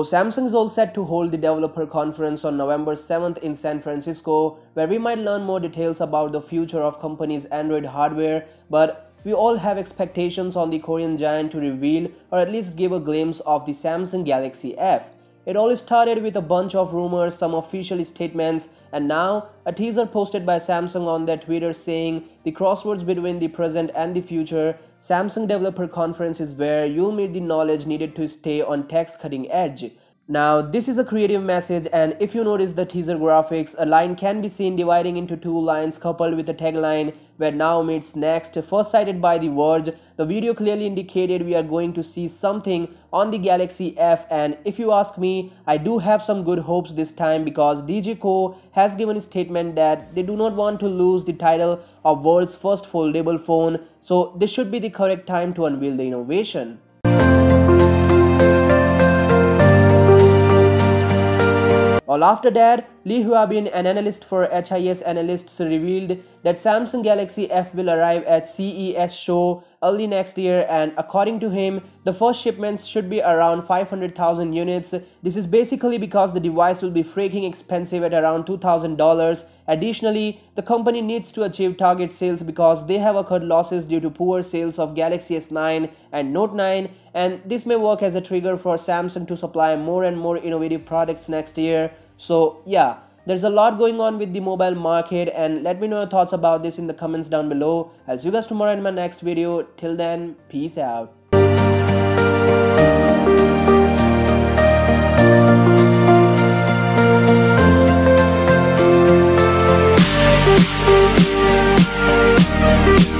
Samsung is all set to hold the developer conference on November 7th in San Francisco, where we might learn more details about the future of company's Android hardware, but we all have expectations on the Korean giant to reveal or at least give a glimpse of the Samsung Galaxy F. It all started with a bunch of rumors, some official statements, and now a teaser posted by Samsung on their Twitter saying the crossroads between the present and the future. Samsung Developer Conference is where you'll meet the knowledge needed to stay on tech's cutting edge. Now, this is a creative message, and if you notice the teaser graphics, a line can be seen dividing into two lines coupled with a tagline where now meets next. First cited by The Verge, the video clearly indicated we are going to see something on the Galaxy F, and if you ask me, I do have some good hopes this time because DJI has given a statement that they do not want to lose the title of world's first foldable phone, so this should be the correct time to unveil the innovation. Well, after that, Lee Huabin, an analyst for HIS Analysts, revealed that Samsung Galaxy F will arrive at CES show early next year, and according to him, the first shipments should be around 500,000 units. This is basically because the device will be freaking expensive at around $2,000. Additionally, the company needs to achieve target sales because they have occurred losses due to poor sales of Galaxy S9 and Note 9, and this may work as a trigger for Samsung to supply more and more innovative products next year. So yeah, there's a lot going on with the mobile market, and let me know your thoughts about this in the comments down below. I'll see you guys tomorrow in my next video. Till then, peace out.